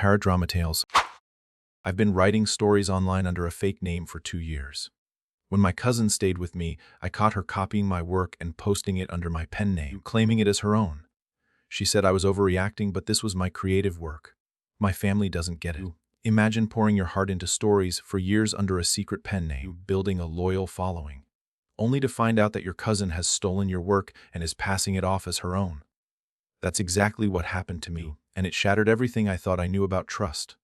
Paradrama Tales. I've been writing stories online under a fake name for 2 years. When my cousin stayed with me, I caught her copying my work and posting it under my pen name, claiming it as her own. She said I was overreacting, but this was my creative work. My family doesn't get it. Imagine pouring your heart into stories for years under a secret pen name, building a loyal following, only to find out that your cousin has stolen your work and is passing it off as her own. That's exactly what happened to me, and it shattered everything I thought I knew about trust.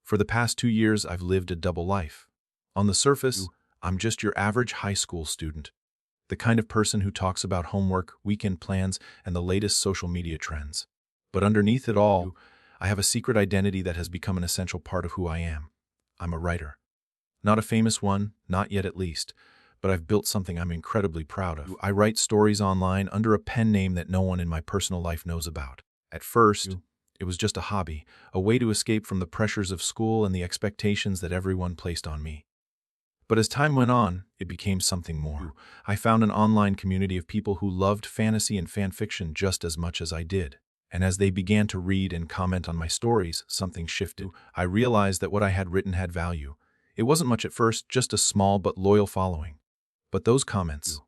For the past 2 years, I've lived a double life. On the surface, I'm just your average high school student, the kind of person who talks about homework, weekend plans, and the latest social media trends. But underneath it all, I have a secret identity that has become an essential part of who I am. I'm a writer. Not a famous one, not yet at least, but I've built something I'm incredibly proud of. I write stories online under a pen name that no one in my personal life knows about. At first, it was just a hobby, a way to escape from the pressures of school and the expectations that everyone placed on me. But as time went on, it became something more. I found an online community of people who loved fantasy and fan fiction just as much as I did. And as they began to read and comment on my stories, something shifted. I realized that what I had written had value. It wasn't much at first, just a small but loyal following. But those comments,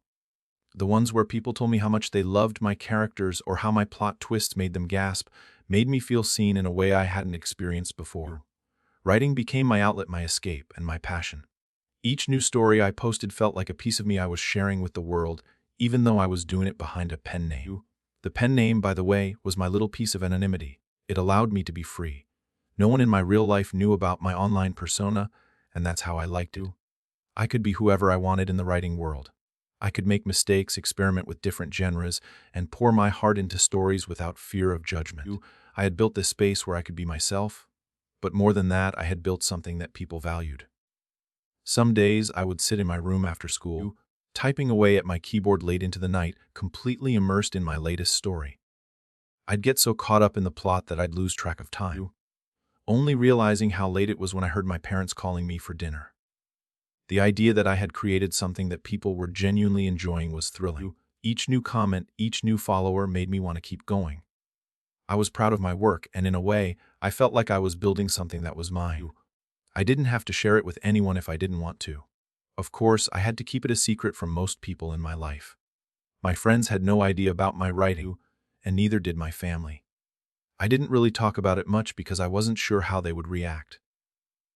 the ones where people told me how much they loved my characters or how my plot twists made them gasp, made me feel seen in a way I hadn't experienced before. Writing became my outlet, my escape, and my passion. Each new story I posted felt like a piece of me I was sharing with the world, even though I was doing it behind a pen name. The pen name, by the way, was my little piece of anonymity. It allowed me to be free. No one in my real life knew about my online persona, and that's how I liked it. I could be whoever I wanted in the writing world. I could make mistakes, experiment with different genres, and pour my heart into stories without fear of judgment. I had built this space where I could be myself, but more than that, I had built something that people valued. Some days I would sit in my room after school, typing away at my keyboard late into the night, completely immersed in my latest story. I'd get so caught up in the plot that I'd lose track of time, only realizing how late it was when I heard my parents calling me for dinner. The idea that I had created something that people were genuinely enjoying was thrilling. Each new comment, each new follower made me want to keep going. I was proud of my work, and in a way, I felt like I was building something that was mine. I didn't have to share it with anyone if I didn't want to. Of course, I had to keep it a secret from most people in my life. My friends had no idea about my writing, and neither did my family. I didn't really talk about it much because I wasn't sure how they would react.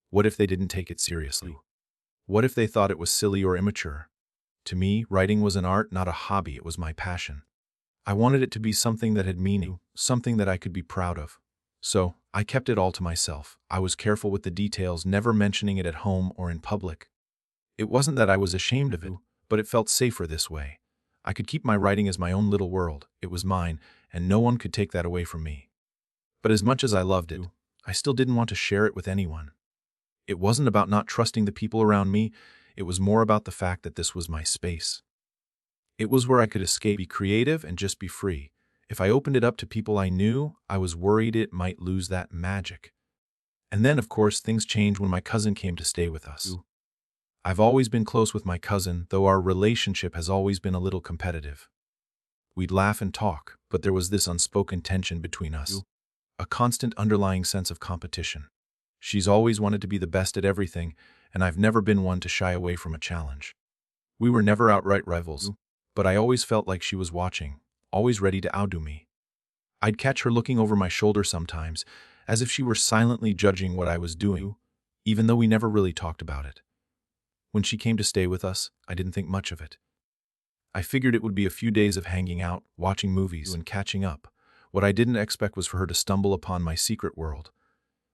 What if they didn't take it seriously? What if they thought it was silly or immature? To me, writing was an art, not a hobby. It was my passion. I wanted it to be something that had meaning, something that I could be proud of. So, I kept it all to myself. I was careful with the details, never mentioning it at home or in public. It wasn't that I was ashamed of it, but it felt safer this way. I could keep my writing as my own little world. It was mine, and no one could take that away from me. But as much as I loved it, I still didn't want to share it with anyone. It wasn't about not trusting the people around me. It was more about the fact that this was my space. It was where I could escape, be creative, and just be free. If I opened it up to people I knew, I was worried it might lose that magic. And then, of course, things changed when my cousin came to stay with us. I've always been close with my cousin, though our relationship has always been a little competitive. We'd laugh and talk, but there was this unspoken tension between us, a constant underlying sense of competition. She's always wanted to be the best at everything, and I've never been one to shy away from a challenge. We were never outright rivals, but I always felt like she was watching, always ready to outdo me. I'd catch her looking over my shoulder sometimes, as if she were silently judging what I was doing, even though we never really talked about it. When she came to stay with us, I didn't think much of it. I figured it would be a few days of hanging out, watching movies, and catching up. What I didn't expect was for her to stumble upon my secret world.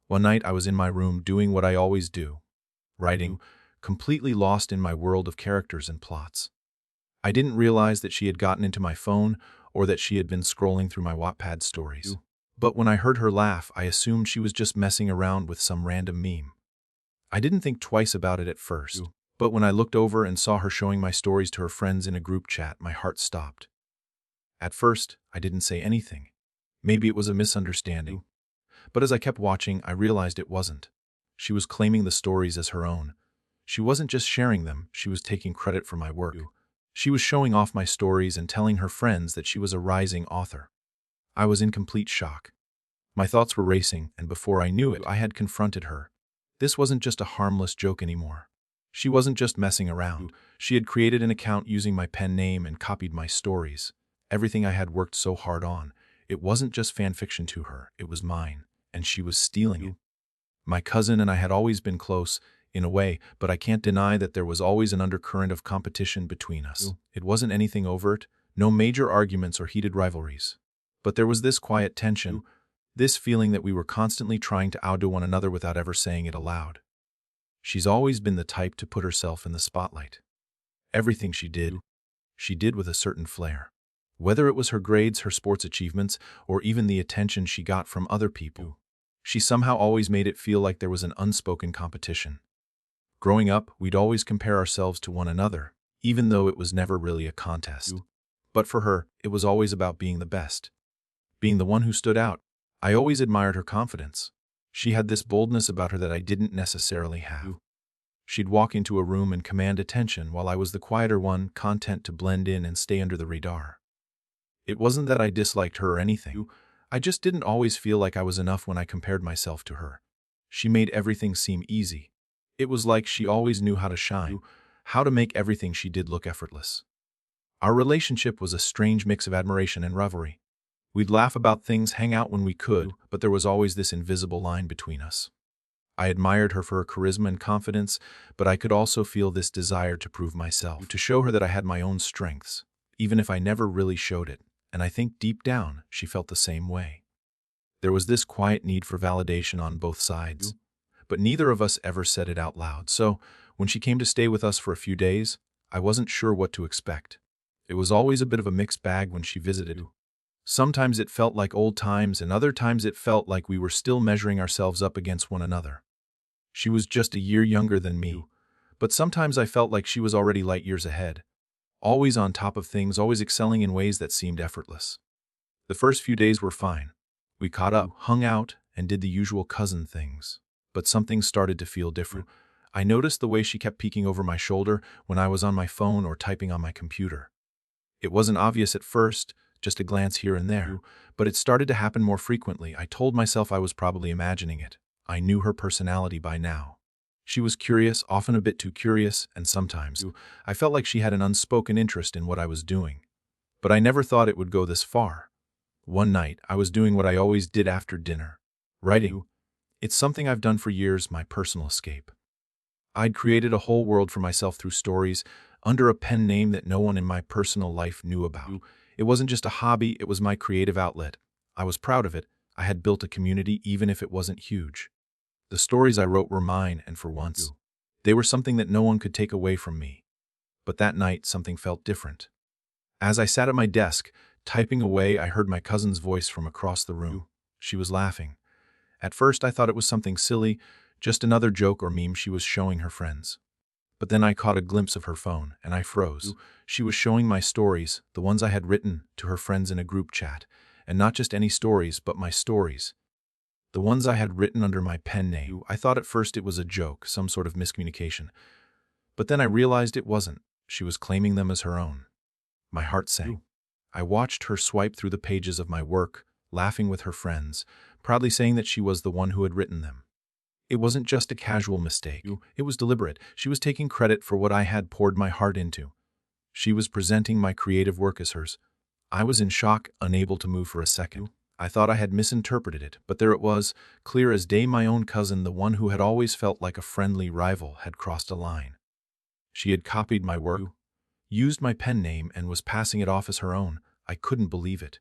One night I was in my room doing what I always do, writing, completely lost in my world of characters and plots. I didn't realize that she had gotten into my phone or that she had been scrolling through my Wattpad stories. But when I heard her laugh, I assumed she was just messing around with some random meme. I didn't think twice about it at first, but when I looked over and saw her showing my stories to her friends in a group chat, my heart stopped. At first, I didn't say anything. Maybe it was a misunderstanding. But as I kept watching, I realized it wasn't. She was claiming the stories as her own. She wasn't just sharing them, she was taking credit for my work. She was showing off my stories and telling her friends that she was a rising author. I was in complete shock. My thoughts were racing, and before I knew it, I had confronted her. This wasn't just a harmless joke anymore. She wasn't just messing around. She had created an account using my pen name and copied my stories. Everything I had worked so hard on. It wasn't just fan fiction to her, it was mine, and she was stealing it. My cousin and I had always been close, in a way, but I can't deny that there was always an undercurrent of competition between us. It wasn't anything overt, no major arguments or heated rivalries. But there was this quiet tension, this feeling that we were constantly trying to outdo one another without ever saying it aloud. She's always been the type to put herself in the spotlight. Everything she did with a certain flair. Whether it was her grades, her sports achievements, or even the attention she got from other people, she somehow always made it feel like there was an unspoken competition. Growing up, we'd always compare ourselves to one another, even though it was never really a contest. But for her, it was always about being the best, being the one who stood out. I always admired her confidence. She had this boldness about her that I didn't necessarily have. She'd walk into a room and command attention while I was the quieter one, content to blend in and stay under the radar. It wasn't that I disliked her or anything. I just didn't always feel like I was enough when I compared myself to her. She made everything seem easy. It was like she always knew how to shine, how to make everything she did look effortless. Our relationship was a strange mix of admiration and rivalry. We'd laugh about things, hang out when we could, but there was always this invisible line between us. I admired her for her charisma and confidence, but I could also feel this desire to prove myself, to show her that I had my own strengths, even if I never really showed it, and I think deep down she felt the same way. There was this quiet need for validation on both sides, but neither of us ever said it out loud, so when she came to stay with us for a few days, I wasn't sure what to expect. It was always a bit of a mixed bag when she visited. Sometimes it felt like old times, and other times it felt like we were still measuring ourselves up against one another. She was just a year younger than me, but sometimes I felt like she was already light years ahead, always on top of things, always excelling in ways that seemed effortless. The first few days were fine. We caught up, hung out, and did the usual cousin things. But something started to feel different. I noticed the way she kept peeking over my shoulder when I was on my phone or typing on my computer. It wasn't obvious at first, just a glance here and there, but it started to happen more frequently. I told myself I was probably imagining it. I knew her personality by now. She was curious, often a bit too curious, and sometimes I felt like she had an unspoken interest in what I was doing. But I never thought it would go this far. One night, I was doing what I always did after dinner, writing. It's something I've done for years, my personal escape. I'd created a whole world for myself through stories, under a pen name that no one in my personal life knew about. It wasn't just a hobby, it was my creative outlet. I was proud of it. I had built a community even if it wasn't huge. The stories I wrote were mine, and for once, they were something that no one could take away from me. But that night, something felt different. As I sat at my desk, typing away, I heard my cousin's voice from across the room. She was laughing. At first, I thought it was something silly, just another joke or meme she was showing her friends. But then I caught a glimpse of her phone, and I froze. She was showing my stories, the ones I had written, to her friends in a group chat. And not just any stories, but my stories. The ones I had written under my pen name. I thought at first it was a joke, some sort of miscommunication. But then I realized it wasn't. She was claiming them as her own. My heart sank. I watched her swipe through the pages of my work, laughing with her friends, proudly saying that she was the one who had written them. It wasn't just a casual mistake. It was deliberate. She was taking credit for what I had poured my heart into. She was presenting my creative work as hers. I was in shock, unable to move for a second. I thought I had misinterpreted it, but there it was, clear as day. My own cousin, the one who had always felt like a friendly rival, had crossed a line. She had copied my work, used my pen name, and was passing it off as her own. I couldn't believe it.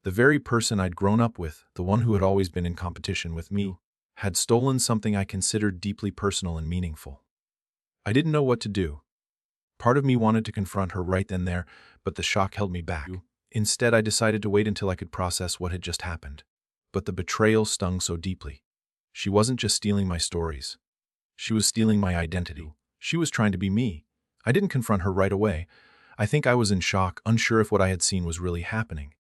The very person I'd grown up with, the one who had always been in competition with me, had stolen something I considered deeply personal and meaningful. I didn't know what to do. Part of me wanted to confront her right then there, but the shock held me back. Instead, I decided to wait until I could process what had just happened. But the betrayal stung so deeply. She wasn't just stealing my stories. She was stealing my identity. She was trying to be me. I didn't confront her right away. I think I was in shock, unsure if what I had seen was really happening.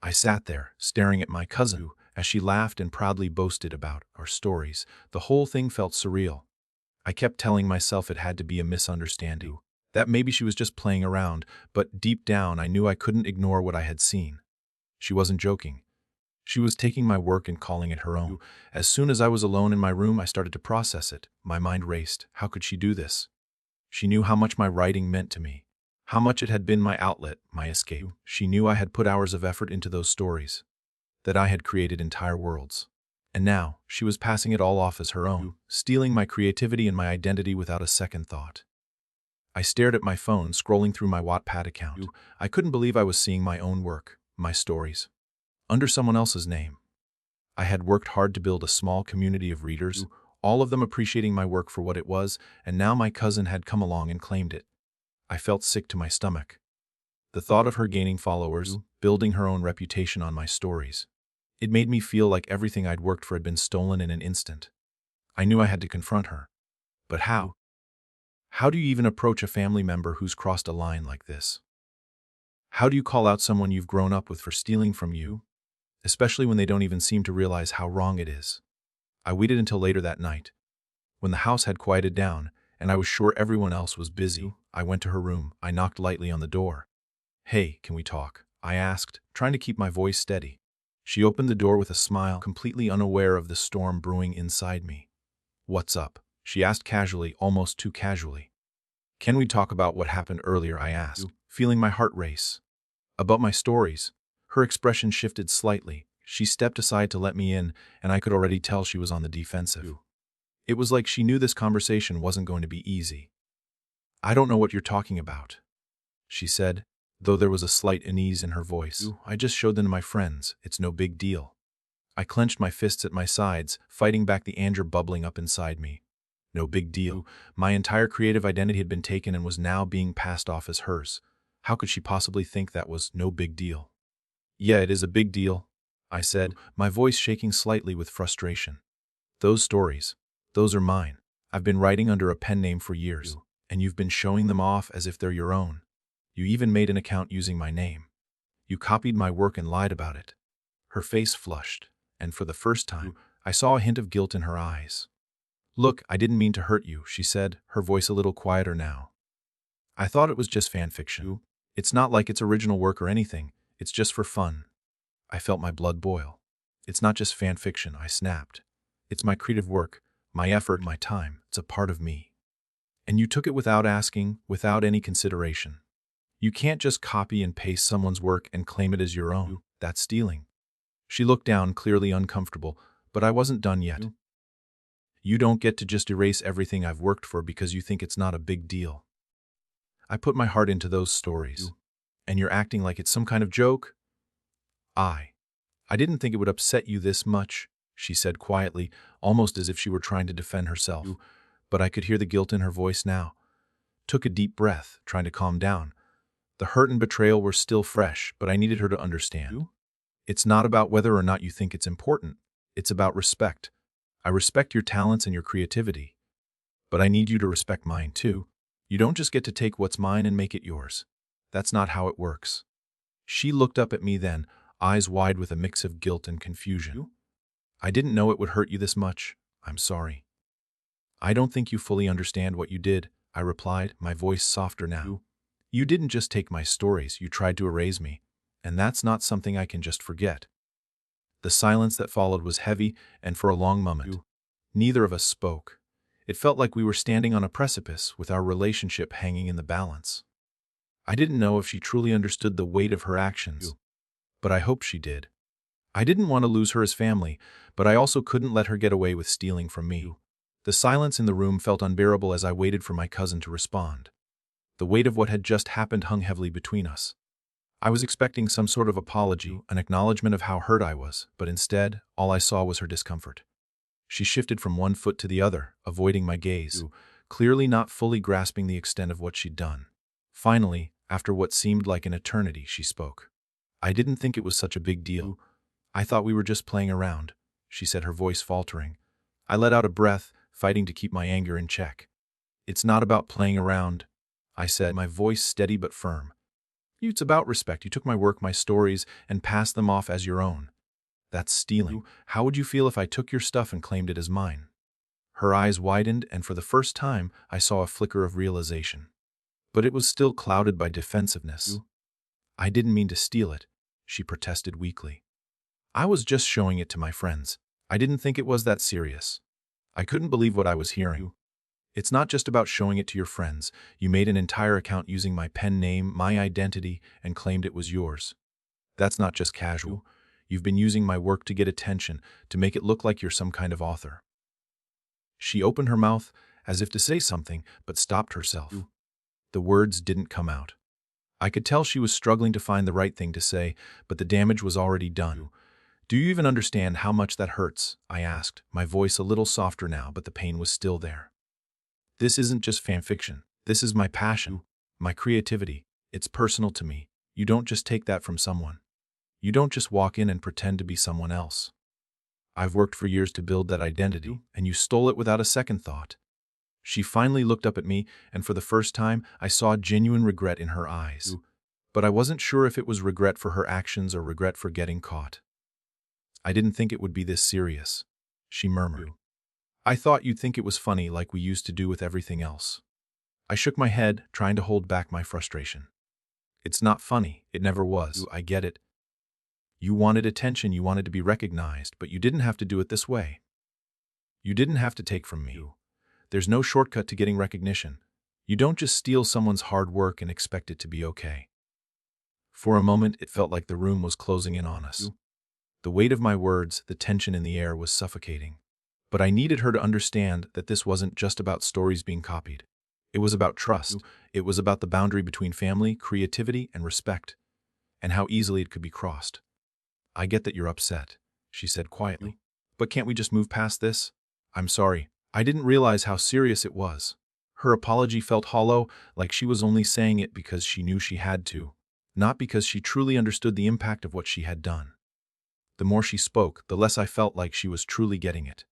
I sat there, staring at my cousin, as she laughed and proudly boasted about our stories. The whole thing felt surreal. I kept telling myself it had to be a misunderstanding, that maybe she was just playing around, but deep down I knew I couldn't ignore what I had seen. She wasn't joking. She was taking my work and calling it her own. As soon as I was alone in my room, I started to process it. My mind raced. How could she do this? She knew how much my writing meant to me, how much it had been my outlet, my escape. She knew I had put hours of effort into those stories, that I had created entire worlds. And now, she was passing it all off as her own, stealing my creativity and my identity without a second thought. I stared at my phone, scrolling through my Wattpad account. I couldn't believe I was seeing my own work, my stories, under someone else's name. I had worked hard to build a small community of readers, all of them appreciating my work for what it was, and now my cousin had come along and claimed it. I felt sick to my stomach. The thought of her gaining followers, building her own reputation on my stories. It made me feel like everything I'd worked for had been stolen in an instant. I knew I had to confront her. But how? How do you even approach a family member who's crossed a line like this? How do you call out someone you've grown up with for stealing from you, especially when they don't even seem to realize how wrong it is? I waited until later that night. When the house had quieted down, and I was sure everyone else was busy, I went to her room. I knocked lightly on the door. "Hey, can we talk?" I asked, trying to keep my voice steady. She opened the door with a smile, completely unaware of the storm brewing inside me. "What's up?" she asked casually, almost too casually. "Can we talk about what happened earlier?" I asked, feeling my heart race. "About my stories." Her expression shifted slightly. She stepped aside to let me in, and I could already tell she was on the defensive. It was like she knew this conversation wasn't going to be easy. "I don't know what you're talking about," she said, though there was a slight unease in her voice. "I just showed them to my friends. It's no big deal." I clenched my fists at my sides, fighting back the anger bubbling up inside me. No big deal. My entire creative identity had been taken and was now being passed off as hers. How could she possibly think that was no big deal? "Yeah, it is a big deal," I said, my voice shaking slightly with frustration. "Those stories, those are mine. I've been writing under a pen name for years, and you've been showing them off as if they're your own. You even made an account using my name. You copied my work and lied about it." Her face flushed, and for the first time, I saw a hint of guilt in her eyes. "Look, I didn't mean to hurt you," she said, her voice a little quieter now. "I thought it was just fan fiction. It's not like it's original work or anything. It's just for fun." I felt my blood boil. "It's not just fan fiction," I snapped. "It's my creative work, my effort, my time. It's a part of me. And you took it without asking, without any consideration. You can't just copy and paste someone's work and claim it as your own. That's stealing." She looked down, clearly uncomfortable, but I wasn't done yet. "You don't get to just erase everything I've worked for because you think it's not a big deal. I put my heart into those stories. And you're acting like it's some kind of joke?" I didn't think it would upset you this much," she said quietly, almost as if she were trying to defend herself. But I could hear the guilt in her voice now. Took a deep breath, trying to calm down. The hurt and betrayal were still fresh, but I needed her to understand. "It's not about whether or not you think it's important. It's about respect. I respect your talents and your creativity. But I need you to respect mine too. You don't just get to take what's mine and make it yours. That's not how it works." She looked up at me then, eyes wide with a mix of guilt and confusion. "I didn't know it would hurt you this much. I'm sorry." "I don't think you fully understand what you did," I replied, my voice softer now. "You didn't just take my stories, you tried to erase me, and that's not something I can just forget." The silence that followed was heavy, and for a long moment, neither of us spoke. It felt like we were standing on a precipice, with our relationship hanging in the balance. I didn't know if she truly understood the weight of her actions, but I hoped she did. I didn't want to lose her as family, but I also couldn't let her get away with stealing from me. The silence in the room felt unbearable as I waited for my cousin to respond. The weight of what had just happened hung heavily between us. I was expecting some sort of apology, an acknowledgement of how hurt I was, but instead, all I saw was her discomfort. She shifted from one foot to the other, avoiding my gaze, clearly not fully grasping the extent of what she'd done. Finally, after what seemed like an eternity, she spoke. "I didn't think it was such a big deal. I thought we were just playing around," she said, her voice faltering. I let out a breath, fighting to keep my anger in check. "It's not about playing around," I said, my voice steady but firm. "It's about respect. You took my work, my stories, and passed them off as your own. That's stealing. How would you feel if I took your stuff and claimed it as mine?" Her eyes widened, and for the first time, I saw a flicker of realization. But it was still clouded by defensiveness. "I didn't mean to steal it," she protested weakly. I was just showing it to my friends. I didn't think it was that serious. I couldn't believe what I was hearing. It's not just about showing it to your friends. You made an entire account using my pen name, my identity, and claimed it was yours. That's not just casual. You've been using my work to get attention, to make it look like you're some kind of author. She opened her mouth as if to say something, but stopped herself. The words didn't come out. I could tell she was struggling to find the right thing to say, but the damage was already done. Do you even understand how much that hurts? I asked, my voice a little softer now, but the pain was still there. This isn't just fan fiction. This is my passion, my creativity. It's personal to me. You don't just take that from someone. You don't just walk in and pretend to be someone else. I've worked for years to build that identity, and you stole it without a second thought. She finally looked up at me, and for the first time, I saw genuine regret in her eyes. But I wasn't sure if it was regret for her actions or regret for getting caught. I didn't think it would be this serious, she murmured. I thought you'd think it was funny like we used to do with everything else. I shook my head, trying to hold back my frustration. It's not funny. It never was. I get it. You wanted attention, you wanted to be recognized, but you didn't have to do it this way. You didn't have to take from me. There's no shortcut to getting recognition. You don't just steal someone's hard work and expect it to be okay. For a moment, it felt like the room was closing in on us. The weight of my words, the tension in the air was suffocating. But I needed her to understand that this wasn't just about stories being copied. It was about trust. It was about the boundary between family, creativity, and respect, and how easily it could be crossed. I get that you're upset, she said quietly. But can't we just move past this? I'm sorry. I didn't realize how serious it was. Her apology felt hollow, like she was only saying it because she knew she had to, not because she truly understood the impact of what she had done. The more she spoke, the less I felt like she was truly getting it.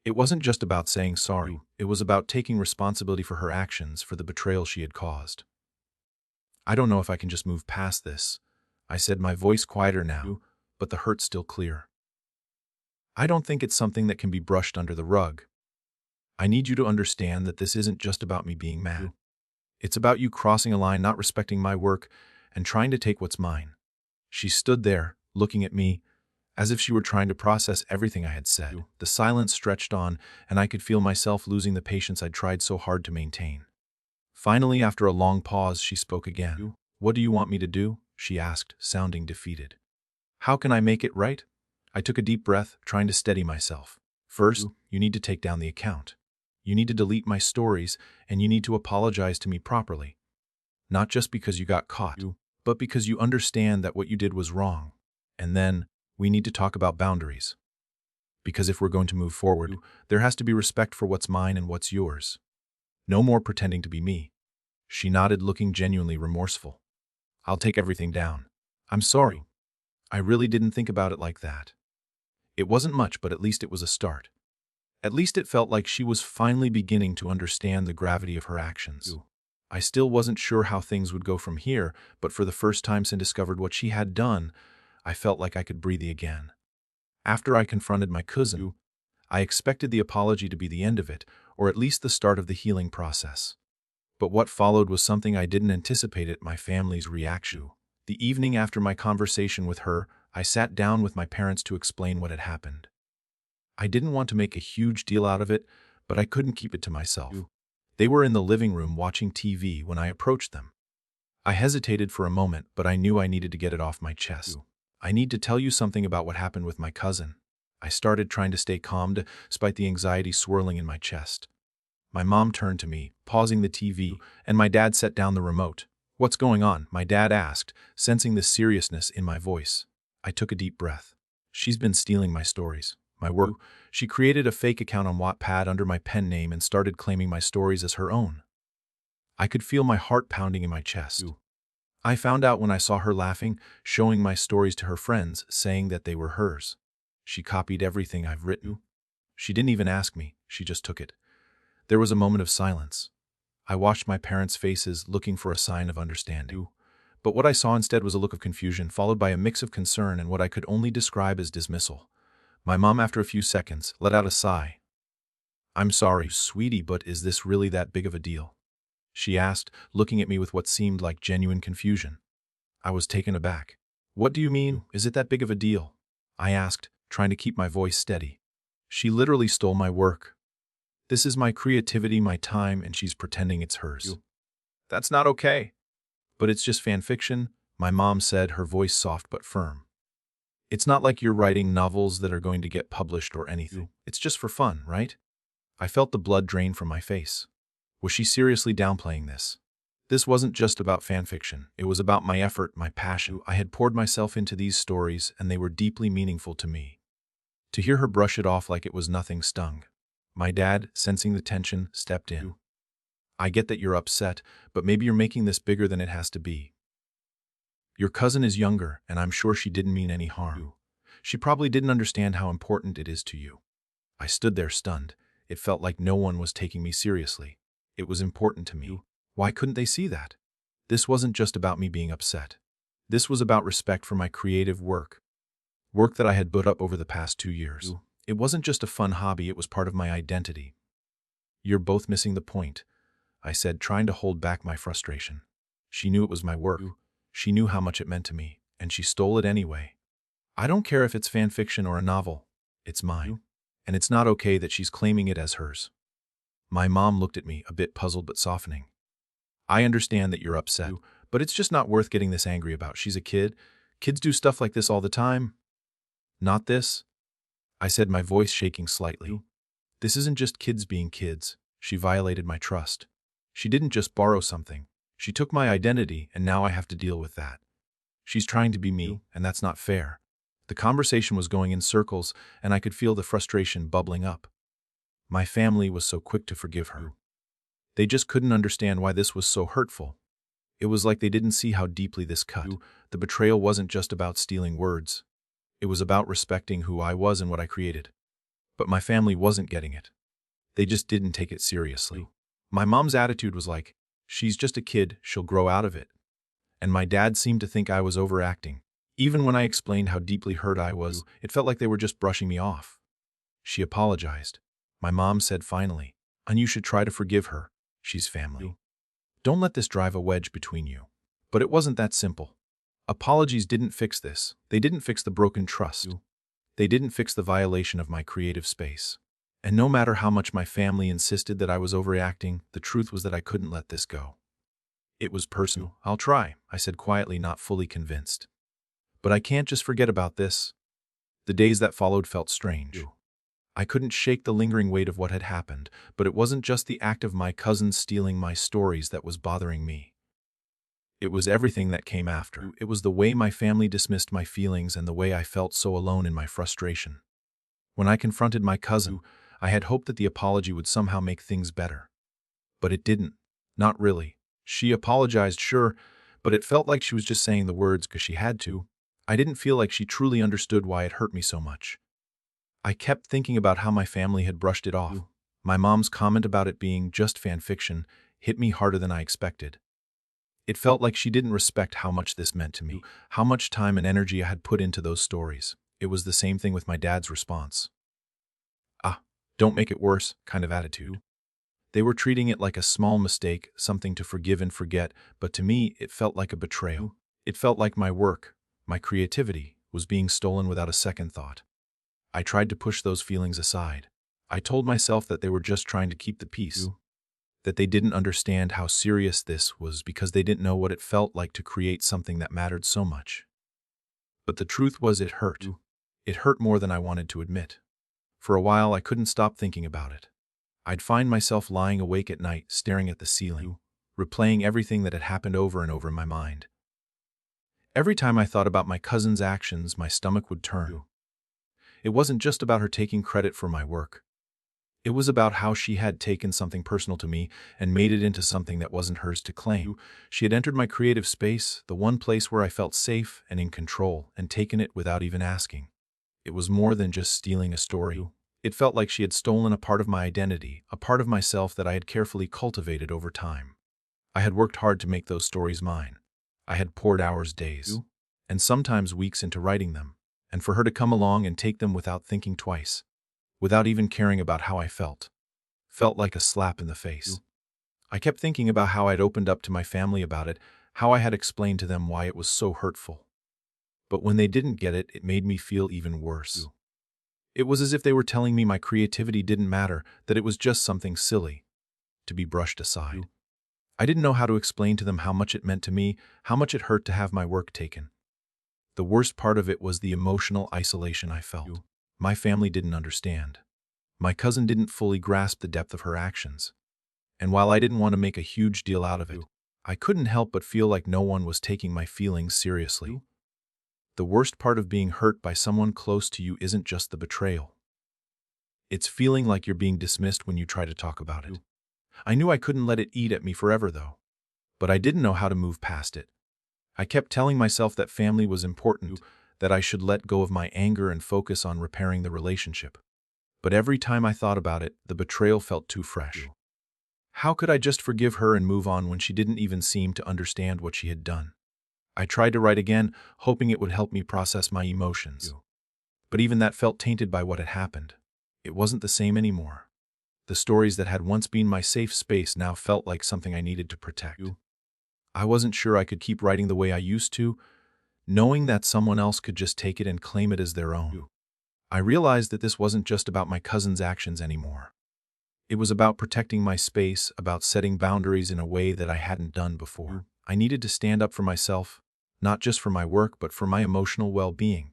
It wasn't just about saying sorry. It was about taking responsibility for her actions, for the betrayal she had caused. I don't know if I can just move past this, I said, my voice quieter now, but the hurt still clear. I don't think it's something that can be brushed under the rug. I need you to understand that this isn't just about me being mad. It's about you crossing a line, not respecting my work, and trying to take what's mine. She stood there, looking at me, as if she were trying to process everything I had said. The silence stretched on, and I could feel myself losing the patience I'd tried so hard to maintain. Finally, after a long pause, she spoke again. What do you want me to do? She asked, sounding defeated. How can I make it right? I took a deep breath, trying to steady myself. First, you need to take down the account. You need to delete my stories, and you need to apologize to me properly. Not just because you got caught, but because you understand that what you did was wrong. And then, we need to talk about boundaries. Because if we're going to move forward, there has to be respect for what's mine and what's yours. No more pretending to be me. She nodded, looking genuinely remorseful. I'll take everything down. I'm sorry. I really didn't think about it like that. It wasn't much, but at least it was a start. At least it felt like she was finally beginning to understand the gravity of her actions. I still wasn't sure how things would go from here, but for the first time since I discovered what she had done, I felt like I could breathe again. After I confronted my cousin, I expected the apology to be the end of it, or at least the start of the healing process. But what followed was something I didn't anticipate: my family's reaction. The evening after my conversation with her, I sat down with my parents to explain what had happened. I didn't want to make a huge deal out of it, but I couldn't keep it to myself. They were in the living room watching TV when I approached them. I hesitated for a moment, but I knew I needed to get it off my chest. I need to tell you something about what happened with my cousin. I started, trying to stay calm despite the anxiety swirling in my chest. My mom turned to me, pausing the TV, and my dad set down the remote. What's going on? My dad asked, sensing the seriousness in my voice. I took a deep breath. She's been stealing my stories, my work. She created a fake account on Wattpad under my pen name and started claiming my stories as her own. I could feel my heart pounding in my chest. I found out when I saw her laughing, showing my stories to her friends, saying that they were hers. She copied everything I've written. She didn't even ask me, she just took it. There was a moment of silence. I watched my parents' faces, looking for a sign of understanding. But what I saw instead was a look of confusion, followed by a mix of concern and what I could only describe as dismissal. My mom, after a few seconds, let out a sigh. I'm sorry, sweetie, but is this really that big of a deal? She asked, looking at me with what seemed like genuine confusion. I was taken aback. What do you mean? Is it that big of a deal? I asked, trying to keep my voice steady. She literally stole my work. This is my creativity, my time, and she's pretending it's hers. That's not okay. But it's just fan fiction, my mom said, her voice soft but firm. It's not like you're writing novels that are going to get published or anything. It's just for fun, right? I felt the blood drain from my face. Was she seriously downplaying this? This wasn't just about fan fiction. It was about my effort, my passion. I had poured myself into these stories, and they were deeply meaningful to me. To hear her brush it off like it was nothing stung. My dad, sensing the tension, stepped in. I get that you're upset, but maybe you're making this bigger than it has to be. Your cousin is younger, and I'm sure she didn't mean any harm. She probably didn't understand how important it is to you. I stood there stunned. It felt like no one was taking me seriously. It was important to me. Why couldn't they see that? This wasn't just about me being upset. This was about respect for my creative work that I had built up over the past 2 years. It wasn't just a fun hobby, it was part of my identity. You're both missing the point, I said, trying to hold back my frustration. She knew it was my work. She knew how much it meant to me, and she stole it anyway. I don't care if it's fan fiction or a novel. It's mine. And it's not okay that she's claiming it as hers. My mom looked at me, a bit puzzled but softening. I understand that you're upset, but it's just not worth getting this angry about. She's a kid. Kids do stuff like this all the time. Not this, I said, my voice shaking slightly. This isn't just kids being kids. She violated my trust. She didn't just borrow something. She took my identity, and now I have to deal with that. She's trying to be me, and that's not fair. The conversation was going in circles, and I could feel the frustration bubbling up. My family was so quick to forgive her. They just couldn't understand why this was so hurtful. It was like they didn't see how deeply this cut. The betrayal wasn't just about stealing words. It was about respecting who I was and what I created. But my family wasn't getting it. They just didn't take it seriously. My mom's attitude was like, she's just a kid, she'll grow out of it. And my dad seemed to think I was overacting. Even when I explained how deeply hurt I was, it felt like they were just brushing me off. She apologized. My mom said finally, and you should try to forgive her. She's family. Don't let this drive a wedge between you. But it wasn't that simple. Apologies didn't fix this. They didn't fix the broken trust. They didn't fix the violation of my creative space. And no matter how much my family insisted that I was overreacting, the truth was that I couldn't let this go. It was personal. I'll try, I said quietly, not fully convinced. But I can't just forget about this. The days that followed felt strange. I couldn't shake the lingering weight of what had happened, but it wasn't just the act of my cousin stealing my stories that was bothering me. It was everything that came after. It was the way my family dismissed my feelings and the way I felt so alone in my frustration. When I confronted my cousin, I had hoped that the apology would somehow make things better. But it didn't. Not really. She apologized, sure, but it felt like she was just saying the words because she had to. I didn't feel like she truly understood why it hurt me so much. I kept thinking about how my family had brushed it off. My mom's comment about it being just fan fiction hit me harder than I expected. It felt like she didn't respect how much this meant to me, how much time and energy I had put into those stories. It was the same thing with my dad's response. Don't make it worse kind of attitude. They were treating it like a small mistake, something to forgive and forget, but to me, it felt like a betrayal. It felt like my work, my creativity, was being stolen without a second thought. I tried to push those feelings aside. I told myself that they were just trying to keep the peace, that they didn't understand how serious this was because they didn't know what it felt like to create something that mattered so much. But the truth was, it hurt. It hurt more than I wanted to admit. For a while, I couldn't stop thinking about it. I'd find myself lying awake at night, staring at the ceiling, replaying everything that had happened over and over in my mind. Every time I thought about my cousin's actions, my stomach would turn. It wasn't just about her taking credit for my work. It was about how she had taken something personal to me and made it into something that wasn't hers to claim. She had entered my creative space, the one place where I felt safe and in control, and taken it without even asking. It was more than just stealing a story. It felt like she had stolen a part of my identity, a part of myself that I had carefully cultivated over time. I had worked hard to make those stories mine. I had poured hours, days, and sometimes weeks into writing them, and for her to come along and take them without thinking twice, without even caring about how I felt like a slap in the face. I kept thinking about how I'd opened up to my family about it, how I had explained to them why it was so hurtful. But when they didn't get it, it made me feel even worse. It was as if they were telling me my creativity didn't matter, that it was just something silly, to be brushed aside. I didn't know how to explain to them how much it meant to me, how much it hurt to have my work taken. The worst part of it was the emotional isolation I felt. My family didn't understand. My cousin didn't fully grasp the depth of her actions. And while I didn't want to make a huge deal out of it, I couldn't help but feel like no one was taking my feelings seriously. The worst part of being hurt by someone close to you isn't just the betrayal. It's feeling like you're being dismissed when you try to talk about it. I knew I couldn't let it eat at me forever, though. But I didn't know how to move past it. I kept telling myself that family was important, that I should let go of my anger and focus on repairing the relationship. But every time I thought about it, the betrayal felt too fresh. How could I just forgive her and move on when she didn't even seem to understand what she had done? I tried to write again, hoping it would help me process my emotions. But even that felt tainted by what had happened. It wasn't the same anymore. The stories that had once been my safe space now felt like something I needed to protect. I wasn't sure I could keep writing the way I used to, knowing that someone else could just take it and claim it as their own. I realized that this wasn't just about my cousin's actions anymore. It was about protecting my space, about setting boundaries in a way that I hadn't done before. I needed to stand up for myself, not just for my work, but for my emotional well-being.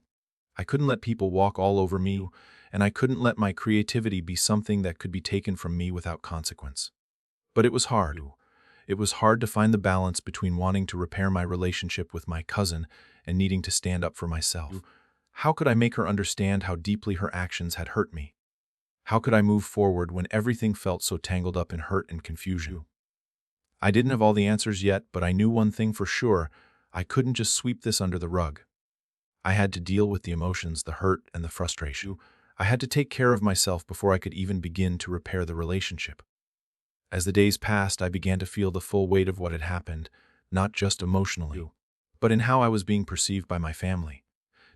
I couldn't let people walk all over me, and I couldn't let my creativity be something that could be taken from me without consequence. But it was hard. It was hard to find the balance between wanting to repair my relationship with my cousin and needing to stand up for myself. How could I make her understand how deeply her actions had hurt me? How could I move forward when everything felt so tangled up in hurt and confusion? I didn't have all the answers yet, but I knew one thing for sure. I couldn't just sweep this under the rug. I had to deal with the emotions, the hurt, and the frustration. I had to take care of myself before I could even begin to repair the relationship. As the days passed, I began to feel the full weight of what had happened, not just emotionally, but in how I was being perceived by my family.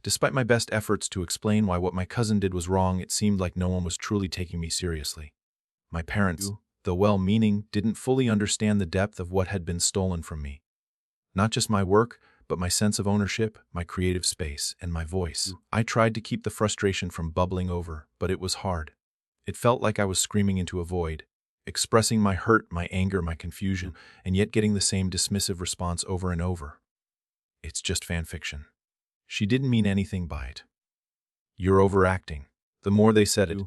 Despite my best efforts to explain why what my cousin did was wrong, it seemed like no one was truly taking me seriously. My parents, though well-meaning, didn't fully understand the depth of what had been stolen from me. Not just my work, but my sense of ownership, my creative space, and my voice. I tried to keep the frustration from bubbling over, but it was hard. It felt like I was screaming into a void, expressing my hurt, my anger, my confusion, and yet getting the same dismissive response over and over. It's just fan fiction. She didn't mean anything by it. You're overacting. The more they said it,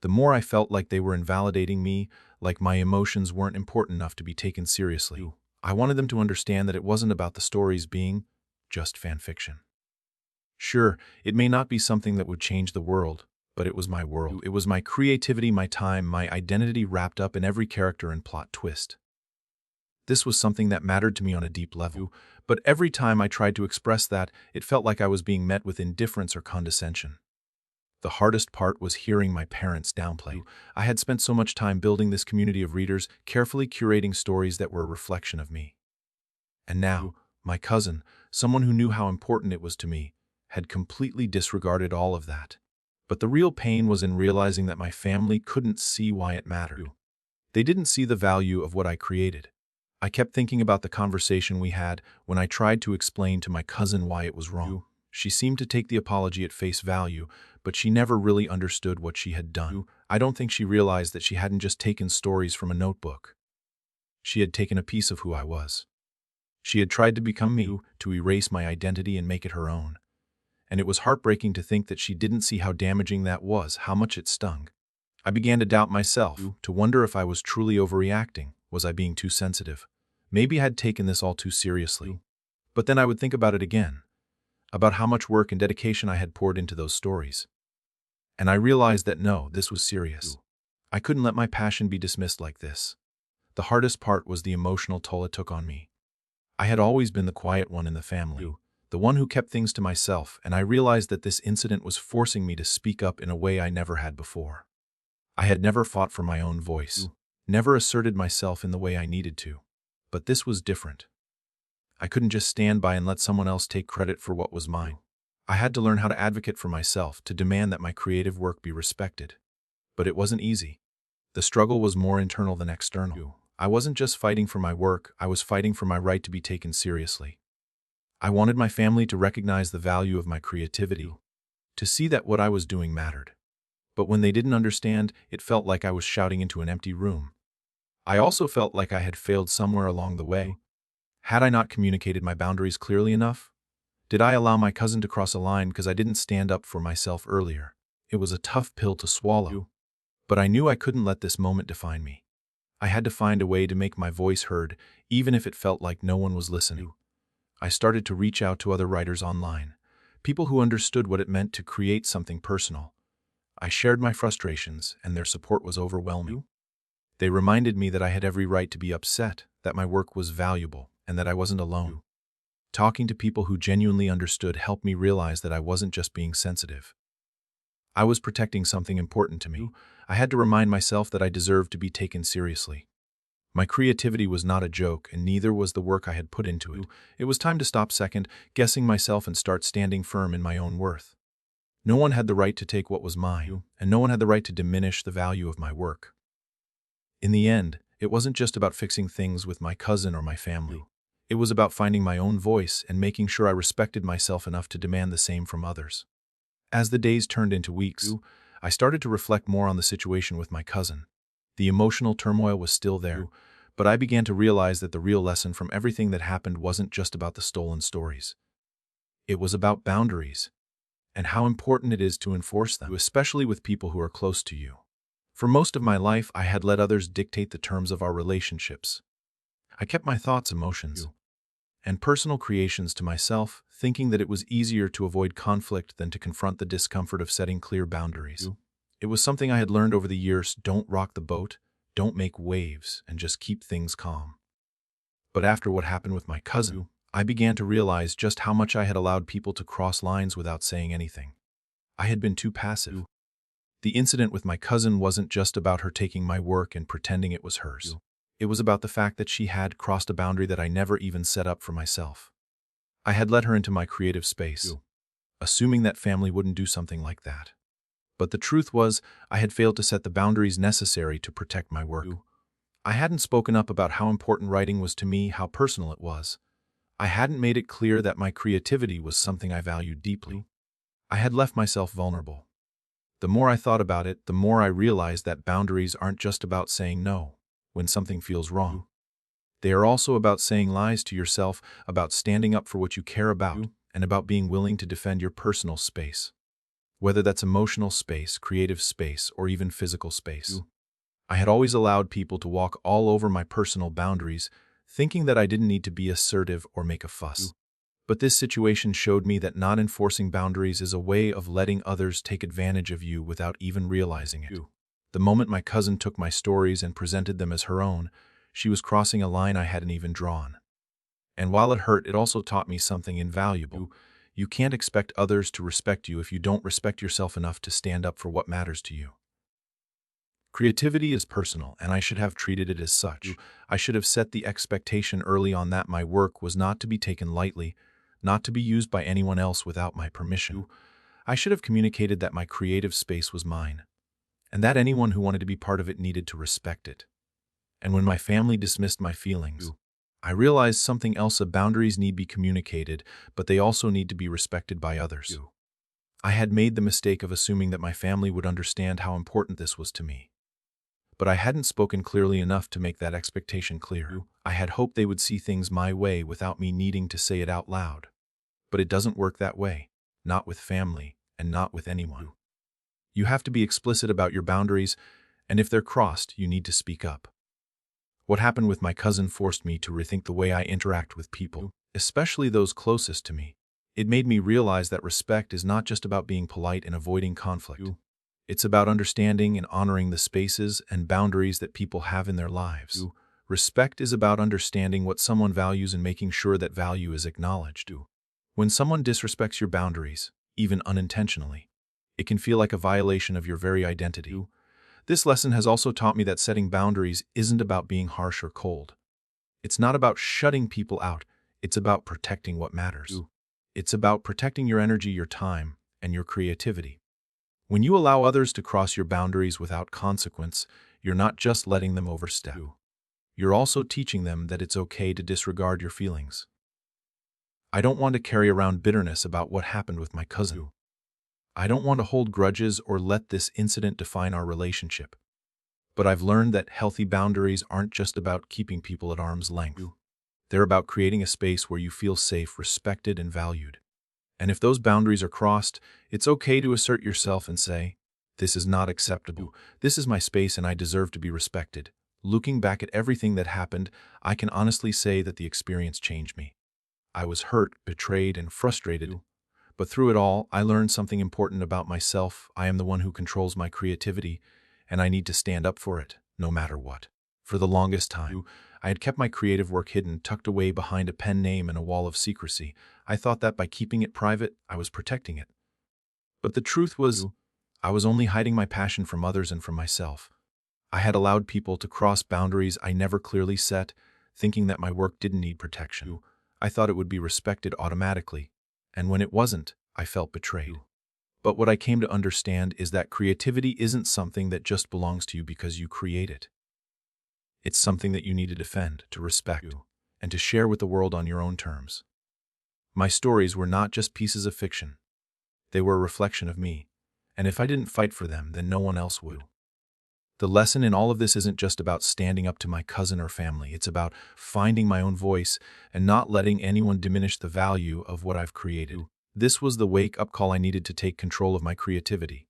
the more I felt like they were invalidating me, like my emotions weren't important enough to be taken seriously. I wanted them to understand that it wasn't about the stories being just fan fiction. Sure, it may not be something that would change the world, but it was my world. It was my creativity, my time, my identity wrapped up in every character and plot twist. This was something that mattered to me on a deep level, but every time I tried to express that, it felt like I was being met with indifference or condescension. The hardest part was hearing my parents downplay. I had spent so much time building this community of readers, carefully curating stories that were a reflection of me. And now, my cousin, someone who knew how important it was to me, had completely disregarded all of that. But the real pain was in realizing that my family couldn't see why it mattered. They didn't see the value of what I created. I kept thinking about the conversation we had when I tried to explain to my cousin why it was wrong. She seemed to take the apology at face value, but she never really understood what she had done. I don't think she realized that she hadn't just taken stories from a notebook. She had taken a piece of who I was. She had tried to become me, to erase my identity and make it her own. And it was heartbreaking to think that she didn't see how damaging that was, how much it stung. I began to doubt myself, to wonder if I was truly overreacting. Was I being too sensitive? Maybe I had taken this all too seriously. But then I would think about it again, about how much work and dedication I had poured into those stories. And I realized that no, this was serious. I couldn't let my passion be dismissed like this. The hardest part was the emotional toll it took on me. I had always been the quiet one in the family, the one who kept things to myself, and I realized that this incident was forcing me to speak up in a way I never had before. I had never fought for my own voice, never asserted myself in the way I needed to. But this was different. I couldn't just stand by and let someone else take credit for what was mine. I had to learn how to advocate for myself, to demand that my creative work be respected. But it wasn't easy. The struggle was more internal than external. I wasn't just fighting for my work, I was fighting for my right to be taken seriously. I wanted my family to recognize the value of my creativity, to see that what I was doing mattered. But when they didn't understand, it felt like I was shouting into an empty room. I also felt like I had failed somewhere along the way. Had I not communicated my boundaries clearly enough? Did I allow my cousin to cross a line because I didn't stand up for myself earlier? It was a tough pill to swallow, but I knew I couldn't let this moment define me. I had to find a way to make my voice heard, even if it felt like no one was listening. I started to reach out to other writers online, people who understood what it meant to create something personal. I shared my frustrations, and their support was overwhelming. They reminded me that I had every right to be upset, that my work was valuable, and that I wasn't alone. Talking to people who genuinely understood helped me realize that I wasn't just being sensitive. I was protecting something important to me. I had to remind myself that I deserved to be taken seriously. My creativity was not a joke, and neither was the work I had put into it. It was time to stop second, guessing myself and start standing firm in my own worth. No one had the right to take what was mine, and no one had the right to diminish the value of my work. In the end, it wasn't just about fixing things with my cousin or my family. It was about finding my own voice and making sure I respected myself enough to demand the same from others. As the days turned into weeks, I started to reflect more on the situation with my cousin. The emotional turmoil was still there, but I began to realize that the real lesson from everything that happened wasn't just about the stolen stories. It was about boundaries, and how important it is to enforce them, especially with people who are close to you. For most of my life, I had let others dictate the terms of our relationships. I kept my thoughts, emotions, and personal creations to myself, thinking that it was easier to avoid conflict than to confront the discomfort of setting clear boundaries. It was something I had learned over the years: don't rock the boat, don't make waves, and just keep things calm. But after what happened with my cousin, I began to realize just how much I had allowed people to cross lines without saying anything. I had been too passive. The incident with my cousin wasn't just about her taking my work and pretending it was hers. It was about the fact that she had crossed a boundary that I never even set up for myself. I had let her into my creative space, assuming that family wouldn't do something like that. But the truth was, I had failed to set the boundaries necessary to protect my work. I hadn't spoken up about how important writing was to me, how personal it was. I hadn't made it clear that my creativity was something I valued deeply. I had left myself vulnerable. The more I thought about it, the more I realized that boundaries aren't just about saying no when something feels wrong. They are also about saying lies to yourself, about standing up for what you care about, and about being willing to defend your personal space. Whether that's emotional space, creative space, or even physical space. I had always allowed people to walk all over my personal boundaries, thinking that I didn't need to be assertive or make a fuss. But this situation showed me that not enforcing boundaries is a way of letting others take advantage of you without even realizing it. The moment my cousin took my stories and presented them as her own, she was crossing a line I hadn't even drawn. And while it hurt, it also taught me something invaluable. You can't expect others to respect you if you don't respect yourself enough to stand up for what matters to you. Creativity is personal, and I should have treated it as such. I should have set the expectation early on that my work was not to be taken lightly, not to be used by anyone else without my permission. I should have communicated that my creative space was mine, and that anyone who wanted to be part of it needed to respect it. And when my family dismissed my feelings, I realized something else: boundaries need to be communicated, but they also need to be respected by others. I had made the mistake of assuming that my family would understand how important this was to me. But I hadn't spoken clearly enough to make that expectation clear. I had hoped they would see things my way without me needing to say it out loud. But it doesn't work that way, not with family, and not with anyone. You have to be explicit about your boundaries, and if they're crossed, you need to speak up. What happened with my cousin forced me to rethink the way I interact with people, especially those closest to me. It made me realize that respect is not just about being polite and avoiding conflict. It's about understanding and honoring the spaces and boundaries that people have in their lives. Respect is about understanding what someone values and making sure that value is acknowledged. When someone disrespects your boundaries, even unintentionally, it can feel like a violation of your very identity. This lesson has also taught me that setting boundaries isn't about being harsh or cold. It's not about shutting people out. It's about protecting what matters. It's about protecting your energy, your time, and your creativity. When you allow others to cross your boundaries without consequence, you're not just letting them overstep. You're also teaching them that it's okay to disregard your feelings. I don't want to carry around bitterness about what happened with my cousin. I don't want to hold grudges or let this incident define our relationship. But I've learned that healthy boundaries aren't just about keeping people at arm's length. They're about creating a space where you feel safe, respected, and valued. And if those boundaries are crossed, it's okay to assert yourself and say, "This is not acceptable. This is my space and I deserve to be respected." Looking back at everything that happened, I can honestly say that the experience changed me. I was hurt, betrayed, and frustrated. But through it all, I learned something important about myself. I am the one who controls my creativity, and I need to stand up for it, no matter what. For the longest time, I had kept my creative work hidden, tucked away behind a pen name and a wall of secrecy. I thought that by keeping it private, I was protecting it. But the truth was, I was only hiding my passion from others and from myself. I had allowed people to cross boundaries I never clearly set, thinking that my work didn't need protection. I thought it would be respected automatically, and when it wasn't, I felt betrayed. But what I came to understand is that creativity isn't something that just belongs to you because you create it. It's something that you need to defend, to respect, and to share with the world on your own terms. My stories were not just pieces of fiction. They were a reflection of me, and if I didn't fight for them, then no one else would. The lesson in all of this isn't just about standing up to my cousin or family. It's about finding my own voice and not letting anyone diminish the value of what I've created. This was the wake-up call I needed to take control of my creativity,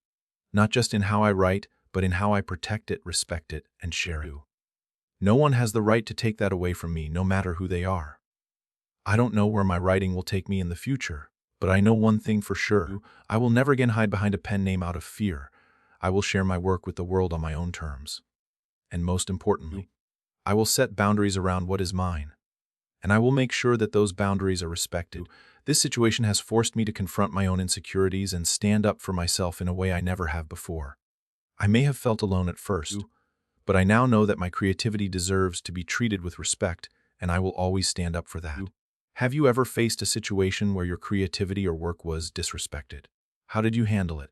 not just in how I write, but in how I protect it, respect it, and share it. No one has the right to take that away from me, no matter who they are. I don't know where my writing will take me in the future, but I know one thing for sure. I will never again hide behind a pen name out of fear. I will share my work with the world on my own terms. And most importantly, I will set boundaries around what is mine. And I will make sure that those boundaries are respected. This situation has forced me to confront my own insecurities and stand up for myself in a way I never have before. I may have felt alone at first, but I now know that my creativity deserves to be treated with respect, and I will always stand up for that. Have you ever faced a situation where your creativity or work was disrespected? How did you handle it?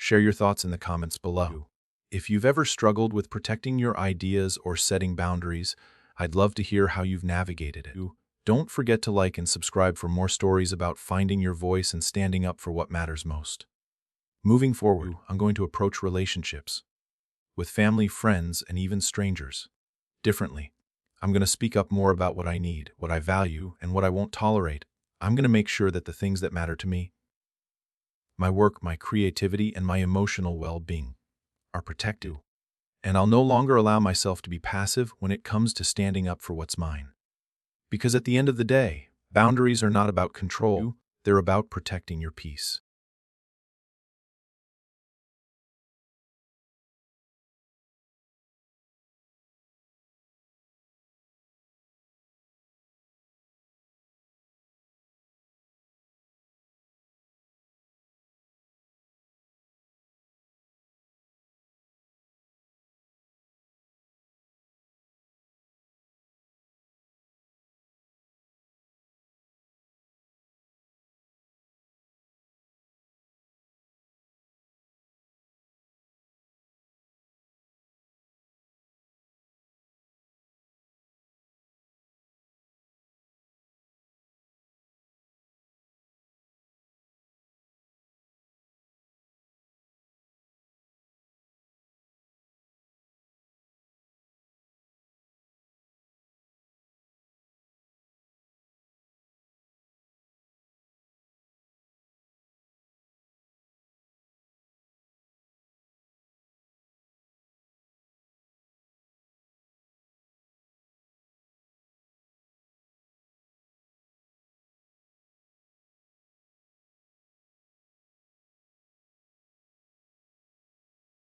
Share your thoughts in the comments below. If you've ever struggled with protecting your ideas or setting boundaries, I'd love to hear how you've navigated it. Don't forget to like and subscribe for more stories about finding your voice and standing up for what matters most. Moving forward, I'm going to approach relationships with family, friends, and even strangers differently. I'm going to speak up more about what I need, what I value, and what I won't tolerate. I'm going to make sure that the things that matter to me, my work, my creativity, and my emotional well-being, are protected. And I'll no longer allow myself to be passive when it comes to standing up for what's mine. Because at the end of the day, boundaries are not about control, they're about protecting your peace.